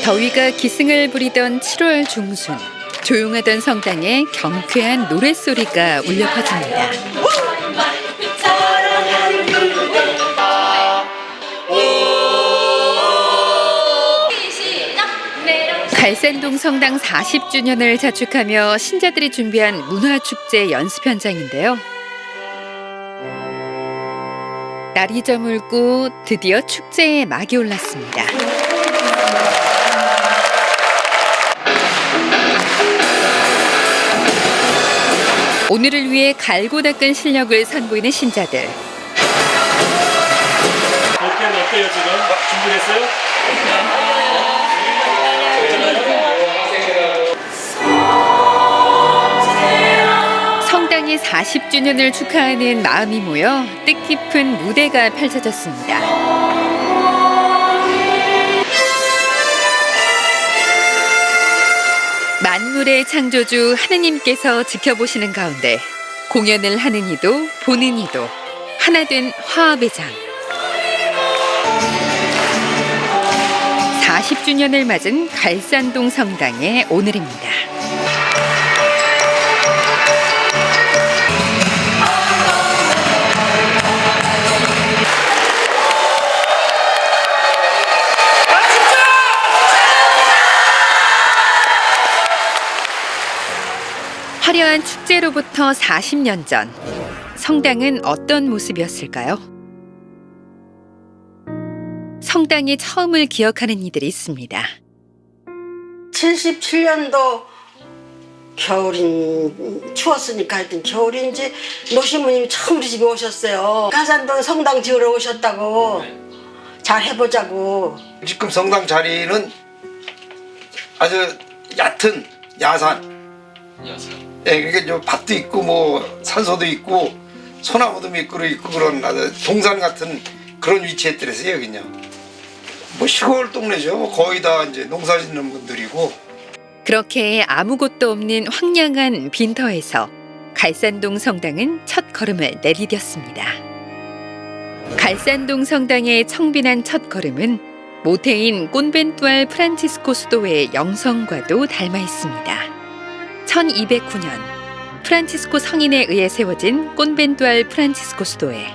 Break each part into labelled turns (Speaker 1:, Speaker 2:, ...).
Speaker 1: 더위가 기승을 부리던 7월 중순, 조용하던 성당에 경쾌한 노랫소리가 울려 퍼집니다. 갈산동 성당 40주년을 자축하며 신자들이 준비한 문화축제 연습 현장인데요. 날이 저물고 드디어 축제의 막이 올랐습니다. 오늘을 위해 갈고 닦은 실력을 선보이는 신자들.
Speaker 2: 어깨는 어때요 지금? 준비됐어요?
Speaker 1: 성당이 40주년을 축하하는 마음이 모여 뜻깊은 무대가 펼쳐졌습니다. 만물의 창조주 하느님께서 지켜보시는 가운데 공연을 하는 이도 보는 이도 하나된 화합의 장. 40주년을 맞은 갈산동 성당의 오늘입니다. 화려한 축제로부터 40년 전, 성당은 어떤 모습이었을까요? 성당이 처음을 기억하는 이들이 있습니다.
Speaker 3: 77년도 겨울인 추웠으니까 하여튼 겨울인지 노신부님이 처음 우리 집에 오셨어요. 가산동 성당 지으러 오셨다고 잘 해보자고.
Speaker 4: 지금 성당 자리는 아주 얕은 야산. 예, 그러니까 밭도 있고 뭐 산소도 있고 소나무도 미끄러 있고 그런 아주 동산 같은 그런 위치에 들어서 여기요. 뭐 시골 동네죠. 뭐 거의 다 이제 농사 짓는 분들이고.
Speaker 1: 그렇게 아무것도 없는 황량한 빈터에서 갈산동 성당은 첫 걸음을 내디뎠습니다. 갈산동 성당의 청빈한 첫 걸음은 모태인 꼰벤뚜알 프란치스코 수도의 영성과도 닮아 있습니다. 1209년 프란치스코 성인에 의해 세워진 꼰벤뚜알 프란치스코 수도에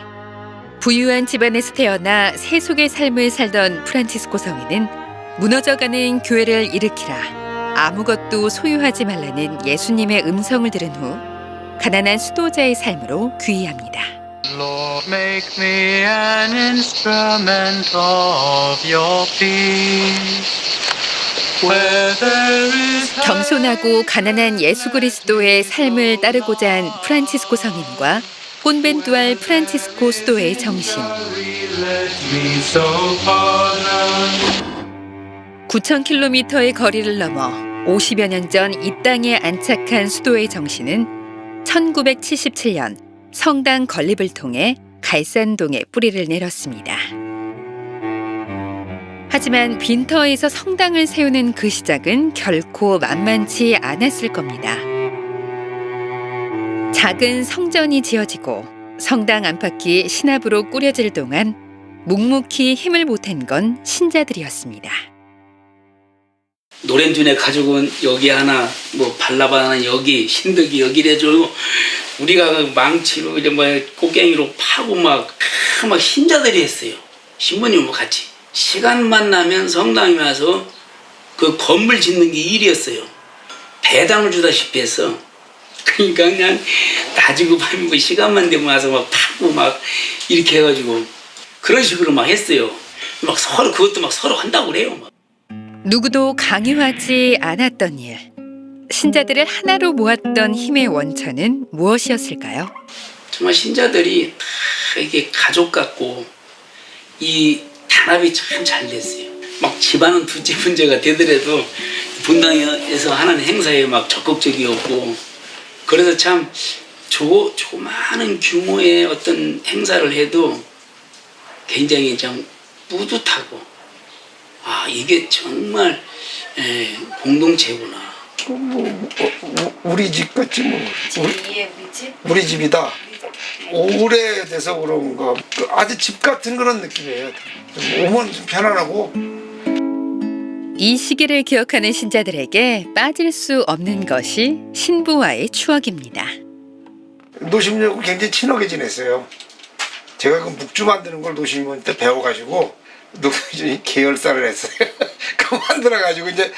Speaker 1: 부유한 집안에서 태어나 세속의 삶을 살던 프란치스코 성인은 무너져가는 교회를 일으키라, 아무것도 소유하지 말라는 예수님의 음성을 들은 후 가난한 수도자의 삶으로 귀의합니다.
Speaker 5: Lord, make me an instrument of your peace. Where there is
Speaker 1: 겸손하고 가난한 예수 그리스도의 삶을 따르고자 한 프란치스코 성인과 꼰벤뚜알 프란치스코 수도의 정신. 9,000km의 거리를 넘어 50여 년 전 이 땅에 안착한 수도의 정신은 1977년 성당 건립을 통해 갈산동에 뿌리를 내렸습니다. 하지만 빈터에서 성당을 세우는 그 시작은 결코 만만치 않았을 겁니다. 작은 성전이 지어지고 성당 안팎이 신압으로 꾸려질 동안 묵묵히 힘을 보탠 건 신자들이었습니다.
Speaker 6: 노렌준에 가족은 여기 하나, 뭐 발라바는 여기, 신덕이 여기래줘. 우리가 그 망치로 이제 뭐 꽃갱이로 파고 막 신자들이 했어요. 신부님과 같이. 시간만 나면 성당에 와서 그 건물 짓는 게 일이었어요. 배당을 주다시피 했어. 그러니까 그냥 낮이고 밤이고 시간만 되면 와서 막 파고 막 이렇게 해가지고 그런 식으로 막 했어요. 막 서로 그것도 막 서로 한다고 그래요. 막.
Speaker 1: 누구도 강요하지 않았던 일. 신자들을 하나로 모았던 힘의 원천은 무엇이었을까요?
Speaker 6: 정말 신자들이 다 이게 가족 같고 이 단합이 참 잘 됐어요. 막 집안은 둘째 문제가 되더라도 분당에서 하는 행사에 막 적극적이었고, 그래서 참 조그마한 규모의 어떤 행사를 해도 굉장히 좀 뿌듯하고, 아 이게 정말 공동체구나.
Speaker 4: 우리 집 같지 뭐. 우리 집이다. 오래돼서 그런가 아주 집 같은 그런 느낌이에요. 좀 오면 좀 편안하고.
Speaker 1: 이 시기를 기억하는 신자들에게 빠질 수 없는 것이 신부와의 추억입니다.
Speaker 4: 노신부하고 굉장히 친하게 지냈어요. 제가 그 묵주 만드는 걸 노신부한테 배워가지고 계열사를 했어요. 그 만들어가지고 이제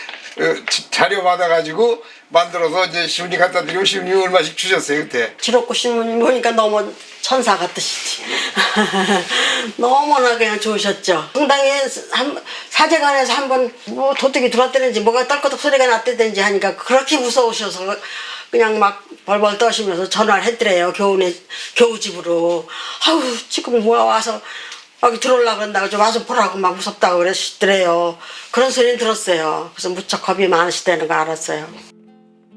Speaker 4: 자료 받아가지고 만들어서 이제 시부님 갖다 드리고 시부님이 얼마씩 주셨어요 그때.
Speaker 3: 지럽고 신부님 보니까 너무 천사 같으시지. 너무나 그냥 좋으셨죠. 성당에 사제관에서 한번 뭐 도둑이 들어왔다든지 뭐가 떨거덕 소리가 났다든지 하니까 그렇게 무서우셔서 그냥 막 벌벌 떠시면서 전화를 했더래요. 겨우집으로. 아우 지금 뭐야 와서 여기 들어오려고 그런다고 좀 와서 보라고 막 무섭다고 그러시더래요. 그런 소리는 들었어요. 그래서 무척 겁이 많으시다는 거 알았어요.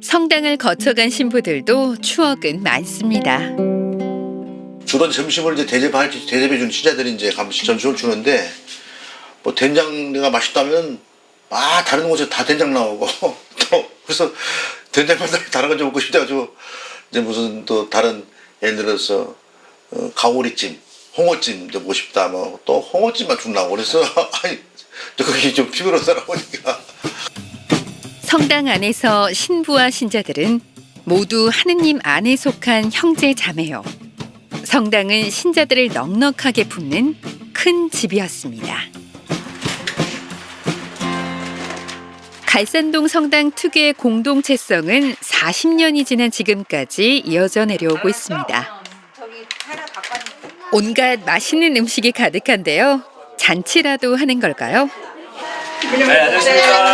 Speaker 1: 성당을 거쳐간 신부들도 추억은 많습니다.
Speaker 7: 주로 점심을 이제 대접해 준 신자들이 이제 가끔씩 점심을 주는데 뭐 된장가 맛있다면 다른 곳에 다 된장 나오고 또 그래서 된장보다 다른 거 좀 먹고 싶다고 이제 무슨 또 다른 예를 들어서 가오리찜, 홍어찜 좀 먹고 싶다 뭐 또 홍어찜만 준다고 그래서 아니 저 그게 좀 피곤하더라 보니까.
Speaker 1: 성당 안에서 신부와 신자들은 모두 하느님 안에 속한 형제 자매요. 성당은 신자들을 넉넉하게 품는 큰 집이었습니다. 갈산동 성당 특유의 공동체성은 40년이 지난 지금까지 이어져 내려오고 있습니다. 온갖 맛있는 음식이 가득한데요. 잔치라도 하는 걸까요?
Speaker 2: 네, 안녕하십니까.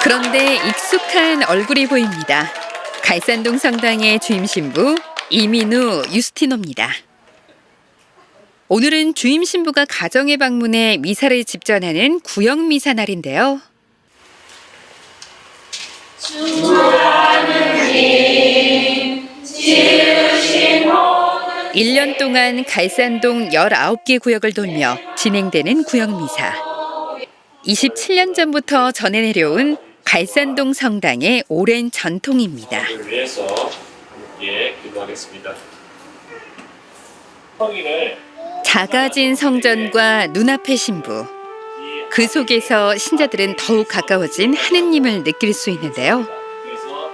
Speaker 1: 그런데 익숙한 얼굴이 보입니다. 갈산동 성당의 주임 신부 이민우 유스티노입니다. 오늘은 주임 신부가 가정에 방문해 미사를 집전하는 구역 미사 날인데요. 주하느님 지으신 1년 동안 갈산동 19개 구역을 돌며 진행되는 구역 미사. 27년 전부터 전해 내려온 갈산동 성당의 오랜 전통입니다.
Speaker 2: 위해서 기도하겠습니다. 성인을
Speaker 1: 작아진 성전과 눈앞의 신부. 그 속에서 신자들은 더욱 가까워진 하느님을 느낄 수 있는데요.
Speaker 2: 그래서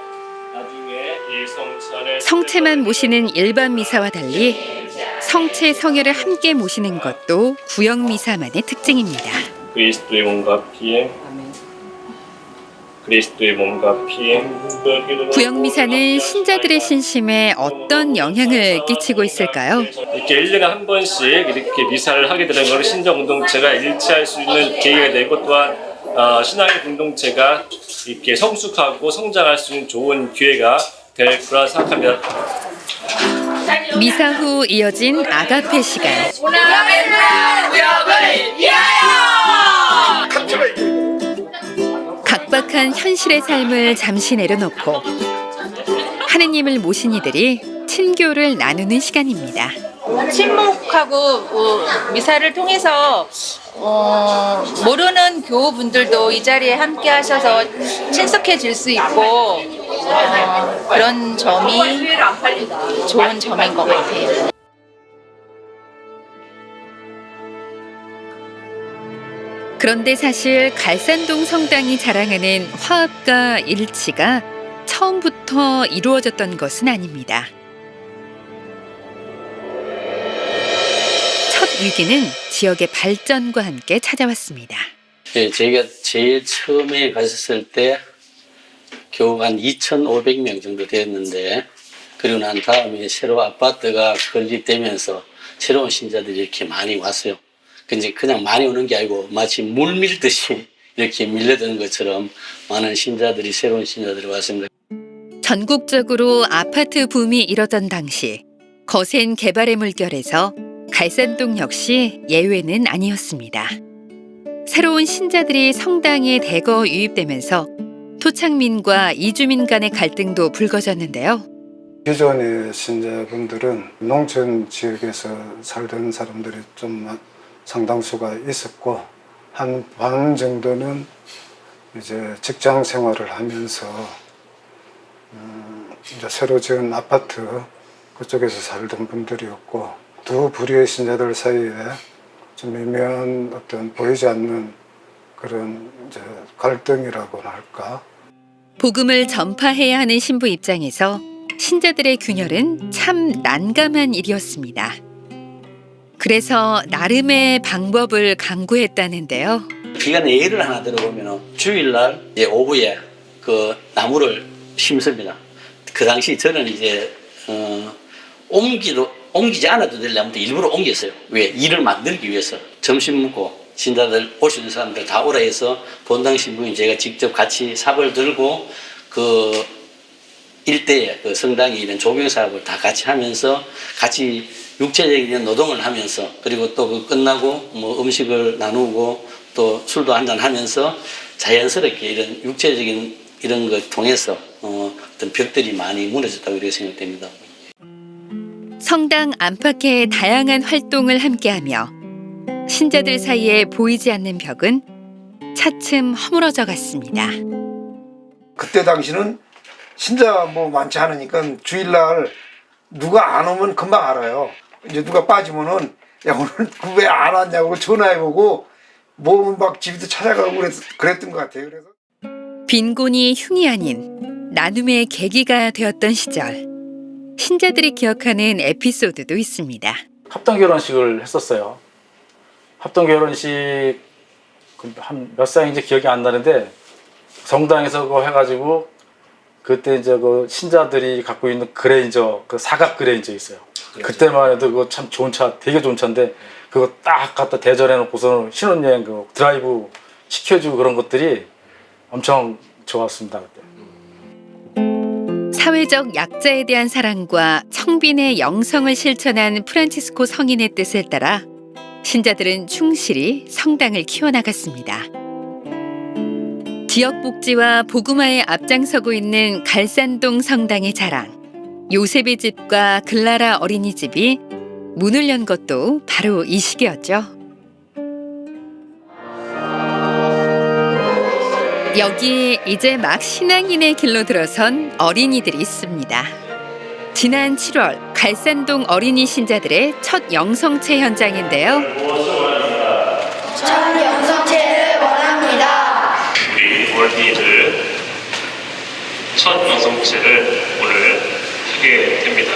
Speaker 2: 나중에 이 성찬을
Speaker 1: 성체만 모시는 일반 미사와 달리 성체 성혈을 함께 모시는 것도 구역 미사만의 특징입니다.
Speaker 2: 그리스도의 몸과 피에 그리스도의 몸과 피에
Speaker 1: 구역 미사는 신자들의 신심에 어떤 영향을 끼치고 있을까요?
Speaker 2: 이렇게 1년에 한 번씩 이렇게 미사를 하게 되는 것은 신정 공동체가 일치할 수 있는 계기가 되고 또한 신앙의 공동체가 이렇게 성숙하고 성장할 수 있는 좋은 기회가 될 거라 생각합니다.
Speaker 1: 미사 후 이어진 아가페 시간. 각박한 현실의 삶을 잠시 내려놓고 하느님을 모신 이들이 친교를 나누는 시간입니다.
Speaker 8: 친목하고 미사를 통해서 모르는 교우분들도 이 자리에 함께 하셔서 친숙해질 수 있고 그런 점이 좋은 점인 것 같아요.
Speaker 1: 그런데 사실 갈산동 성당이 자랑하는 화합과 일치가 처음부터 이루어졌던 것은 아닙니다. 첫 위기는 지역의 발전과 함께 찾아왔습니다.
Speaker 6: 예, 저희가 제일 처음에 갔었을 때 교우가 한 2,500명 정도 되었는데 그리고 난 다음에 새로 아파트가 건립되면서 새로운 신자들이 이렇게 많이 왔어요. 근데 그냥 많이 오는 게 아니고 마치 물 밀듯이 이렇게 밀려드는 것처럼 많은 신자들이 새로운 신자들이 왔습니다.
Speaker 1: 전국적으로 아파트 붐이 일어던 당시 거센 개발의 물결에서 갈산동 역시 예외는 아니었습니다. 새로운 신자들이 성당에 대거 유입되면서 토착민과 이주민 간의 갈등도 불거졌는데요.
Speaker 9: 기존의 신자분들은 농촌 지역에서 살던 사람들이 좀 상당수가 있었고 한 반 정도는 이제 직장 생활을 하면서 이제 새로 지은 아파트 그쪽에서 살던 분들이었고 두 부류의 신자들 사이에 좀 미묘한 어떤 보이지 않는 그런 이제 갈등이라고나 할까.
Speaker 1: 복음을 전파해야 하는 신부 입장에서 신자들의 균열은 참 난감한 일이었습니다. 그래서 나름의 방법을 강구했다는데요.
Speaker 6: 기간 예를 하나 들어보면 주일날 이제 오후에 그 나무를 심습니다. 그 당시 저는 이제 옮기지 않아도 되려면 일부러 옮겼어요. 왜? 일을 만들기 위해서. 점심 먹고 신자들 오시는 사람들 다 오라 해서 본당 신부인 제가 직접 같이 삽을 들고 그 일대에 그 성당에 있는 조경 사업을 다 같이 하면서 같이 육체적인 노동을 하면서 그리고 또 그 끝나고 뭐 음식을 나누고 또 술도 한잔 하면서 자연스럽게 이런 육체적인 이런 것 통해서 어떤 벽들이 많이 무너졌다고 이렇게 생각됩니다.
Speaker 1: 성당 안팎의 다양한 활동을 함께하며 신자들 사이에 보이지 않는 벽은 차츰 허물어져 갔습니다.
Speaker 4: 그때 당시는 신자 뭐 많지 않으니까 주일날 누가 안 오면 금방 알아요. 이제 누가 빠지면은 야 오늘 왜 안 왔냐고 전화해보고 뭐 막 집도 찾아가고 그랬던 것 같아요. 그래서
Speaker 1: 빈곤이 흉이 아닌 나눔의 계기가 되었던 시절. 신자들이 기억하는 에피소드도 있습니다.
Speaker 10: 합동 결혼식을 했었어요. 합동 결혼식 한 몇 살인지 기억이 안 나는데 성당에서 그거 해가지고 그때 이제 그 신자들이 갖고 있는 그레인저, 그 사각 그레인저 있어요. 그때만 해도 그거 참 좋은 차, 되게 좋은 차인데 그거 딱 갖다 대절해 놓고서 신혼여행 그 드라이브 시켜주고 그런 것들이 엄청 좋았습니다. 그때.
Speaker 1: 사회적 약자에 대한 사랑과 청빈의 영성을 실천한 프란치스코 성인의 뜻을 따라 신자들은 충실히 성당을 키워나갔습니다. 지역 복지와 복음화에 앞장서고 있는 갈산동 성당의 자랑, 요셉의 집과 글라라 어린이집이 문을 연 것도 바로 이 시기였죠. 여기에 이제 막 신앙인의 길로 들어선 어린이들이 있습니다. 지난 7월 갈산동 어린이 신자들의 첫 영성체 현장인데요.
Speaker 11: 첫 영성체를 원합니다.
Speaker 2: 우리 어린이들 첫 영성체를 오늘 하게 됩니다.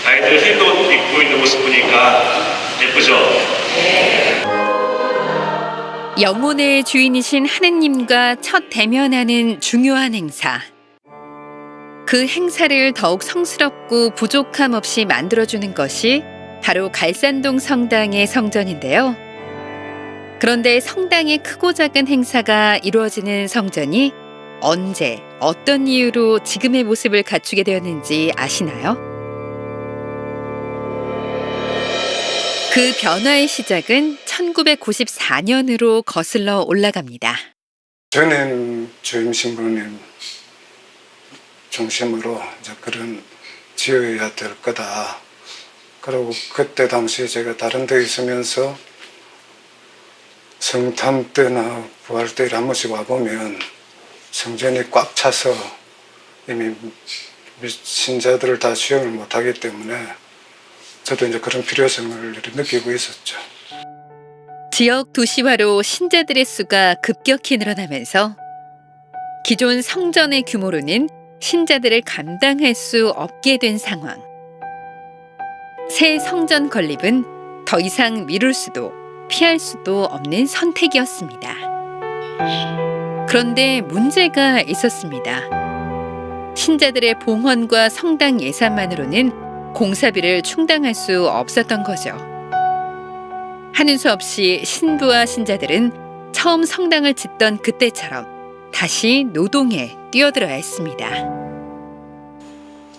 Speaker 2: 아이들 흰 옷 입고 있는 모습 보니까 예쁘죠?
Speaker 1: 영혼의 주인이신 하느님과 첫 대면하는 중요한 행사. 그 행사를 더욱 성스럽고 부족함 없이 만들어주는 것이 바로 갈산동 성당의 성전인데요. 그런데 성당의 크고 작은 행사가 이루어지는 성전이 언제, 어떤 이유로 지금의 모습을 갖추게 되었는지 아시나요? 그 변화의 시작은 1994년으로 거슬러 올라갑니다.
Speaker 9: 전임 주임 신부님 중심으로 이제 그런 지어야 될 거다. 그리고 그때 당시에 제가 다른 데 있으면서 성탄 때나 부활 때 한 번씩 와보면 성전이 꽉 차서 이미 신자들을 다 수용을 못하기 때문에 저도 이제 그런 필요성을 느끼고 있었죠.
Speaker 1: 지역 도시화로 신자들의 수가 급격히 늘어나면서 기존 성전의 규모로는 신자들을 감당할 수 없게 된 상황. 새 성전 건립은 더 이상 미룰 수도 피할 수도 없는 선택이었습니다. 그런데 문제가 있었습니다. 신자들의 봉헌과 성당 예산만으로는 공사비를 충당할 수 없었던 거죠. 하는 수 없이 신부와 신자들은 처음 성당을 짓던 그때처럼 다시 노동에 뛰어들어야 했습니다.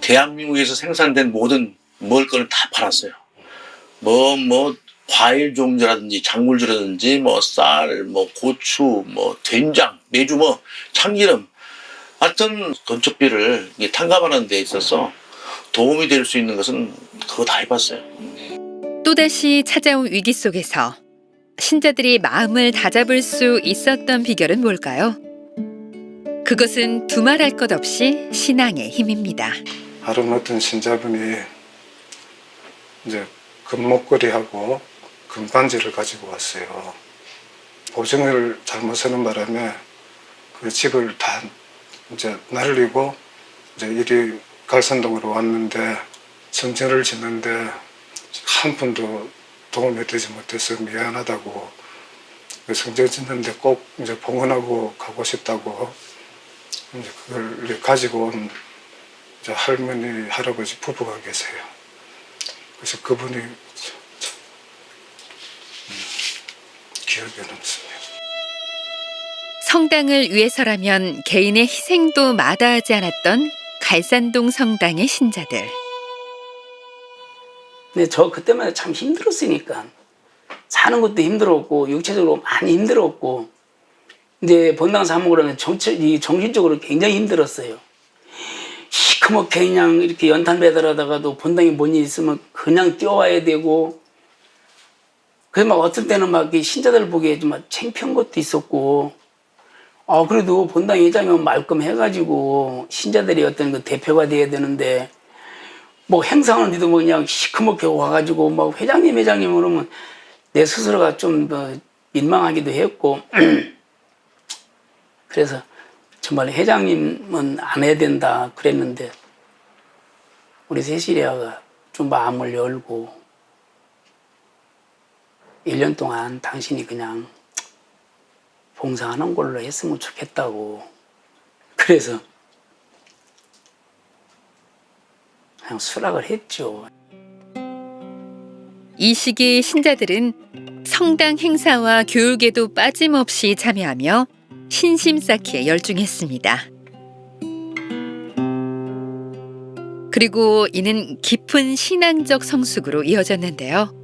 Speaker 7: 대한민국에서 생산된 모든 먹을 거를 다 팔았어요. 뭐 과일 종류라든지 작물주라든지 뭐 쌀, 뭐 고추, 뭐 된장, 메주, 뭐 참기름, 하여튼 건축비를 탕감하는 데 있어서 도움이 될 수 있는 것은 그거 다 해봤어요.
Speaker 1: 또다시 찾아온 위기 속에서 신자들이 마음을 다잡을 수 있었던 비결은 뭘까요? 그것은 두말할 것 없이 신앙의 힘입니다.
Speaker 9: 하루는 어떤 신자분이 이제 금목걸이하고 금반지를 가지고 왔어요. 보증을 잘못 서는 바람에 그 집을 다 이제 날리고 이제 이리 갈산동으로 왔는데 성전을 짓는데 한 푼도 도움이 되지 못해서 미안하다고 그 성전 짓는데 꼭 이제 봉헌하고 가고 싶다고 이제 그걸 가지고 온 이제 할머니 할아버지 부부가 계세요. 그래서 그분이 기억에 남습니다.
Speaker 1: 성당을 위해서라면 개인의 희생도 마다하지 않았던 갈산동 성당의 신자들.
Speaker 6: 근데 저 그때만 참 힘들었으니까 사는 것도 힘들었고 육체적으로 많이 힘들었고 이제 본당 사목으로는 정신적으로 굉장히 힘들었어요. 시커멓게 그냥 이렇게 연탄 배달하다가도 본당에 뭔 일 있으면 그냥 뛰어와야 되고 그래서 막 어떤 때는 막 신자들 보기에 좀 창피한 것도 있었고 그래도 본당 회장이면 말끔해가지고 신자들이 어떤 그 대표가 돼야 되는데 뭐 행사하는데도 뭐 그냥 시커멓게 와가지고 막 회장님 그러면 내 스스로가 좀 민망하기도 했고 그래서 정말 회장님은 안 해야 된다 그랬는데 우리 세시리아가 좀 마음을 열고 1년 동안 당신이 그냥 봉사하는 걸로 했으면 좋겠다고 그래서 그냥 수락을 했죠.
Speaker 1: 이 시기 신자들은 성당 행사와 교육에도 빠짐없이 참여하며 신심 쌓기에 열중했습니다. 그리고 이는 깊은 신앙적 성숙으로 이어졌는데요.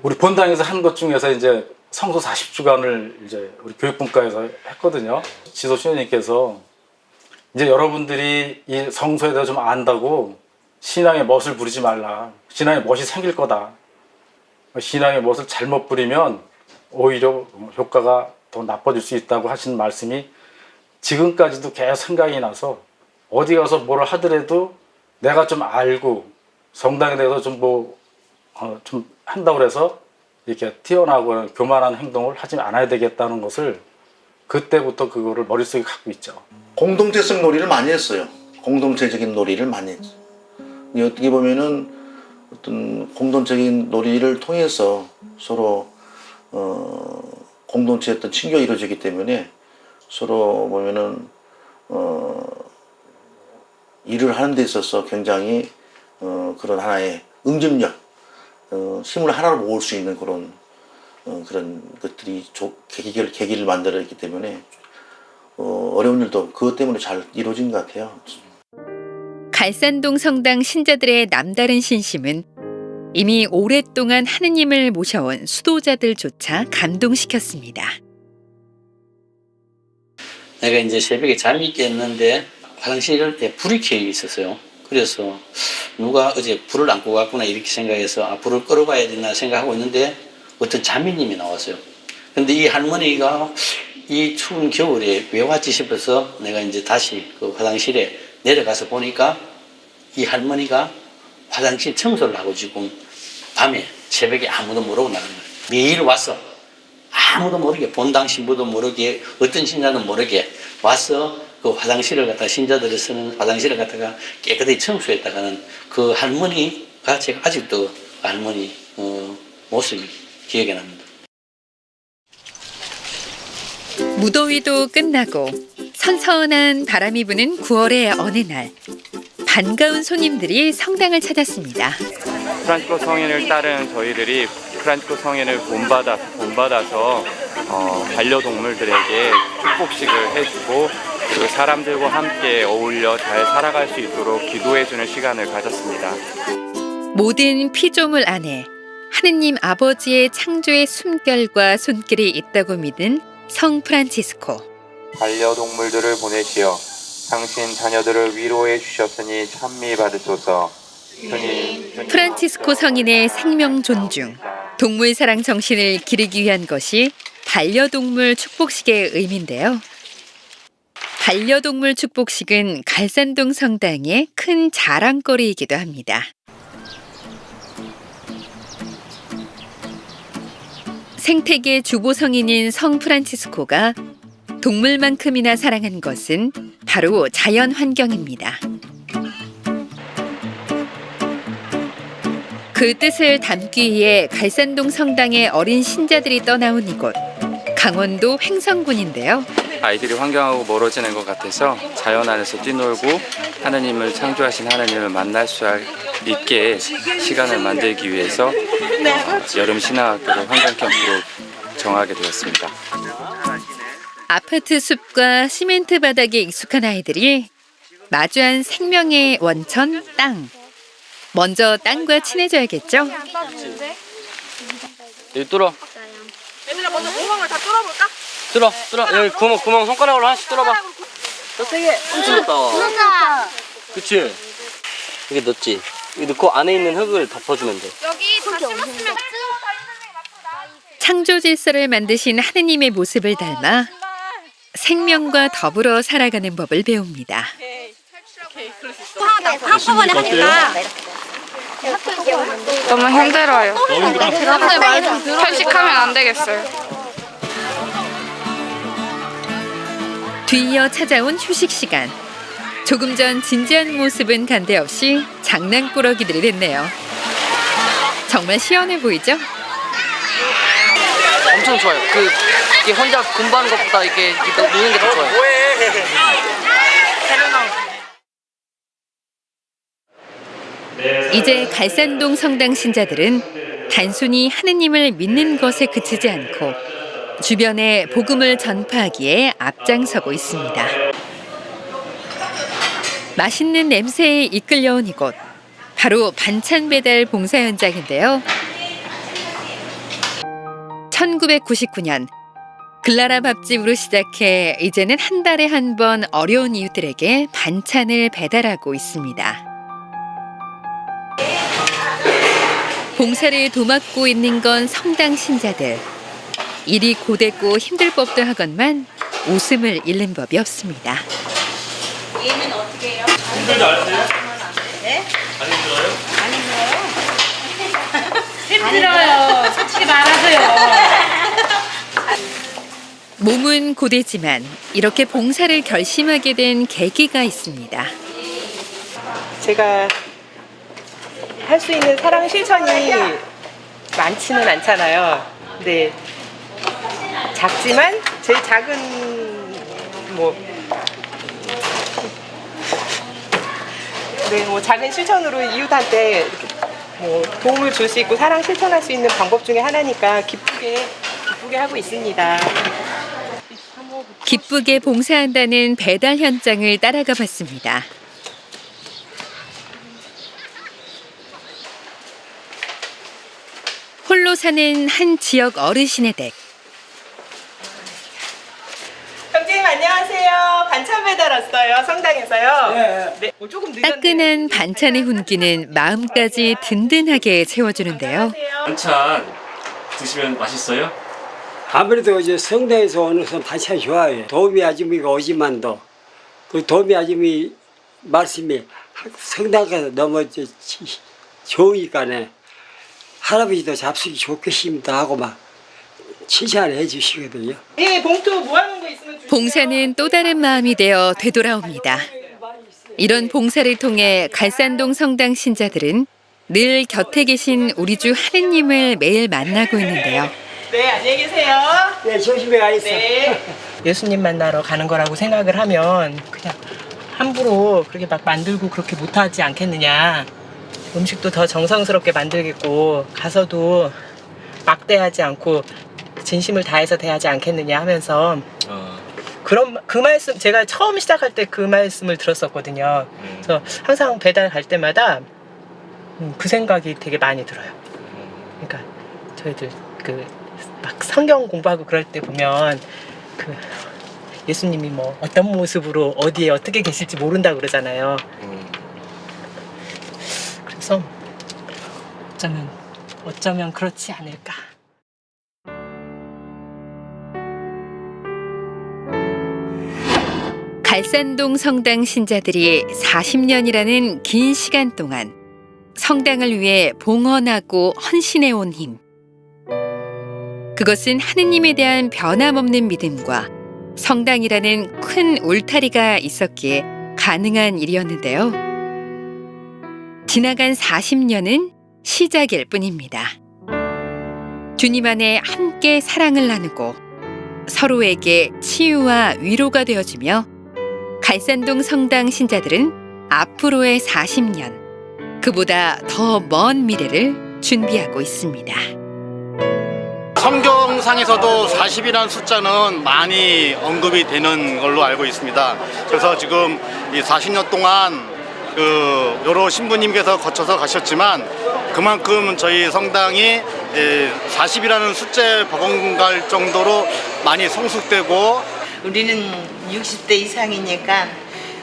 Speaker 10: 우리 본당에서 한 것 중에서 이제 성소 40주간을 이제 우리 교육분과에서 했거든요. 지도 수녀님께서 이제 여러분들이 이 성소에 대해서 좀 안다고 신앙의 멋을 부리지 말라. 신앙의 멋이 생길 거다. 신앙의 멋을 잘못 부리면 오히려 효과가 더 나빠질 수 있다고 하신 말씀이 지금까지도 계속 생각이 나서 어디 가서 뭘 하더라도 내가 좀 알고 성당에 대해서 좀 한다고 해서 이렇게 튀어나오고 교만한 행동을 하지 않아야 되겠다는 것을 그때부터 그거를 머릿속에 갖고 있죠.
Speaker 7: 공동체성 놀이를 많이 했어요. 공동체적인 놀이를 많이 했어요. 어떻게 보면은 어떤 공동체적인 놀이를 통해서 서로 공동체의 어떤 친교가 이루어지기 때문에 서로 보면은 일을 하는 데 있어서 굉장히 그런 하나의 응집력, 힘을 하나로 모을 수 있는 그런 것들이 계기를 만들었기 때문에 어려운 일도 그것 때문에 잘 이루어진 것 같아요.
Speaker 1: 갈산동 성당 신자들의 남다른 신심은 이미 오랫동안 하느님을 모셔온 수도자들조차 감동시켰습니다.
Speaker 6: 내가 이제 새벽에 잠이 깼는데 화장실에 불이 켜져 있었어요. 그래서 누가 어제 불을 안 끄고 갔구나 이렇게 생각해서 불을 끌어봐야 되나 생각하고 있는데 어떤 자매님이 나왔어요. 근데 이 할머니가 이 추운 겨울에 왜 왔지 싶어서 내가 이제 다시 그 화장실에 내려가서 보니까 이 할머니가 화장실 청소를 하고 지금 밤에 새벽에 아무도 모르고 나는 거예요. 매일 와서 아무도 모르게 본당 신부도 모르게 어떤 신자도 모르게 와서 그 화장실을 갖다가 신자들이 쓰는 화장실을 갖다가 깨끗이 청소했다가는 그 할머니가 제가 아직도 그 할머니 모습이 기억에 납니다.
Speaker 1: 무더위도 끝나고 선선한 바람이 부는 9월의 어느 날 반가운 손님들이 성당을 찾았습니다.
Speaker 5: 프란치스코 성인을 따른 저희들이 프란치스코 성인을 본받아서 반려동물들에게 축복식을 해주고 그 사람들과 함께 어울려 잘 살아갈 수 있도록 기도해주는 시간을 가졌습니다.
Speaker 1: 모든 피조물 안에 하느님 아버지의 창조의 숨결과 손길이 있다고 믿은 성 프란치스코.
Speaker 5: 반려동물들을 보내시어 당신 자녀들을 위로해 주셨으니 찬미 받으소서.
Speaker 1: 프란치스코 성인의 생명 존중, 동물 사랑 정신을 기르기 위한 것이 반려동물 축복식의 의미인데요. 반려동물 축복식은 갈산동 성당의 큰 자랑거리이기도 합니다. 생태계 주보 성인인 성 프란치스코가 동물만큼이나 사랑한 것은 바로 자연 환경입니다. 그 뜻을 담기 위해 갈산동 성당의 어린 신자들이 떠나온 이곳, 강원도 횡성군인데요.
Speaker 5: 아이들이 환경하고 멀어지는 것 같아서 자연 안에서 뛰놀고 하나님을 창조하신 하나님을 만날 수 있게 시간을 만들기 위해서 여름 신앙학교를 환경 캠프로 정하게 되었습니다.
Speaker 1: 아파트 숲과 시멘트 바닥에 익숙한 아이들이 마주한 생명의 원천 땅. 먼저 땅과 친해져야겠죠?
Speaker 12: 여기 뚫어.
Speaker 13: 얘들아 먼저 구멍을 다 뚫어볼까?
Speaker 12: 뚫어. 여기 구멍 손가락으로 하나씩 뚫어봐. 더 세게. 뚫었다. 그치? 여기 넣었지? 여기 넣고 안에 있는 흙을 덮어주면 돼.
Speaker 13: 여기 다 심었으면
Speaker 1: 창조 질서를 만드신 하느님의 모습을 닮아 생명과 더불어 살아가는 법을 배웁니다.
Speaker 13: 한꺼번에 하니까
Speaker 14: 너무 힘들어요.
Speaker 2: 너무 힘들어?
Speaker 14: 사람들 말 좀 편식하면 안 되겠어요.
Speaker 1: 뒤이어 찾아온 휴식 시간. 조금 전 진지한 모습은 간데없이 장난꾸러기들이 됐네요. 정말 시원해 보이죠?
Speaker 12: 엄청 좋아요. 이게 혼자 공부하는 것보다 이게 노는 게 더 좋아요.
Speaker 1: 이제 갈산동 성당 신자들은 단순히 하느님을 믿는 것에 그치지 않고 주변에 복음을 전파하기에 앞장서고 있습니다. 맛있는 냄새에 이끌려온 이곳, 바로 반찬 배달 봉사 현장인데요. 1999년 글라라 밥집으로 시작해 이제는 한 달에 한 번 어려운 이웃들에게 반찬을 배달하고 있습니다. 봉사를 도맡고 있는 건 성당 신자들. 일이 고되고 힘들 법도 하건만 웃음을 잃는 법이 없습니다.
Speaker 13: 얘는 어떻게 해요?
Speaker 2: 힘들지 않으세요?
Speaker 13: 네?
Speaker 2: 안 힘들어요?
Speaker 13: 힘들어요. 솔직히 말하세요.
Speaker 1: 몸은 고되지만 이렇게 봉사를 결심하게 된 계기가 있습니다.
Speaker 15: 제가 할 수 있는 사랑 실천이 많지는 않잖아요. 근데 작지만 제일 작은 작은 실천으로 이웃한테 이렇게 도움을 줄 수 있고 사랑 실천할 수 있는 방법 중에 하나니까 기쁘게 하고 있습니다.
Speaker 1: 기쁘게 봉사한다는 배달 현장을 따라가 봤습니다. 홀로 사는 한 지역 어르신의 댁.
Speaker 15: 형제님 안녕하세요. 반찬 배달 왔어요. 성당에서요. 네. 조금
Speaker 1: 따끈한 반찬의 훈기는 마음까지 든든하게 채워주는데요.
Speaker 2: 반찬 드시면 맛있어요?
Speaker 16: 아무래도 이제 성당에서 오는 반찬이 좋아요. 도미 아줌이가 오지만도 그 도미 아줌이 말씀이 성당 가서 너무 좋으니까네 할아버지도 잡수기 좋겠습니다 하고 막 칭찬을 해주시거든요.
Speaker 15: 네, 봉투 모아놓은 거 있으면 주세요.
Speaker 1: 봉사는 또 다른 마음이 되어 되돌아옵니다. 이런 봉사를 통해 갈산동 성당 신자들은 늘 곁에 계신 우리 주 하느님을 매일 만나고 있는데요.
Speaker 15: 네, 안녕히 계세요.
Speaker 16: 네, 조심히 가있어.
Speaker 15: 네. 예수님 만나러 가는 거라고 생각을 하면 그냥 함부로 그렇게 막 만들고 그렇게 못하지 않겠느냐. 음식도 더 정성스럽게 만들겠고 가서도 막대하지 않고 진심을 다해서 대하지 않겠느냐 하면서 그 말씀 제가 처음 시작할 때 그 말씀을 들었었거든요. 그래서 항상 배달 갈 때마다 그 생각이 되게 많이 들어요. 그러니까 저희들 막 성경 공부하고 그럴 때 보면 예수님이 뭐 어떤 모습으로 어디에 어떻게 계실지 모른다 그러잖아요. 그래서 어쩌면 그렇지 않을까.
Speaker 1: 갈산동 성당 신자들이 40년이라는 긴 시간 동안 성당을 위해 봉헌하고 헌신해온 힘. 그 그것은 하느님에 대한 변함없는 믿음과 성당이라는 큰 울타리가 있었기에 가능한 일이었는데요. 지나간 40년은 시작일 뿐입니다. 주님 안에 함께 사랑을 나누고 서로에게 치유와 위로가 되어주며 갈산동 성당 신자들은 앞으로의 40년, 그보다 더 먼 미래를 준비하고 있습니다.
Speaker 17: 성경상에서도 40이라는 숫자는 많이 언급이 되는 걸로 알고 있습니다. 그래서 지금 이 40년 동안 여러 신부님께서 거쳐서 가셨지만 그만큼 저희 성당이 40이라는 숫자에 버금갈 정도로 많이 성숙되고,
Speaker 18: 우리는 60대 이상이니까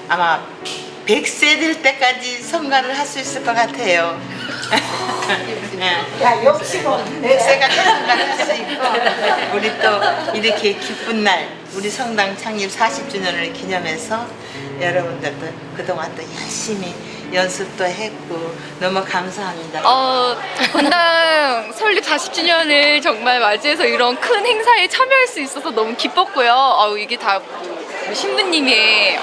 Speaker 18: 아마 100세 될 때까지 성가를 할 수 있을 것 같아요. 야, 역시고 100세까지 성가를 할 수 있고, 우리 또 이렇게 기쁜 날, 우리 성당 창립 40주년을 기념해서 여러분들도 그동안 또 열심히 연습도 했고 너무 감사합니다.
Speaker 14: 본당 설립 40주년을 정말 맞이해서 이런 큰 행사에 참여할 수 있어서 너무 기뻤고요. 이게 다 신부님의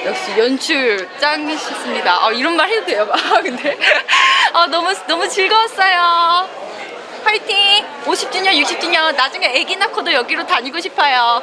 Speaker 14: 역시 연출 짱이셨습니다. 이런 말 해도 돼요? 근데 너무 즐거웠어요. 화이팅! 50주년, 60주년 나중에 아기 낳고도 여기로 다니고 싶어요.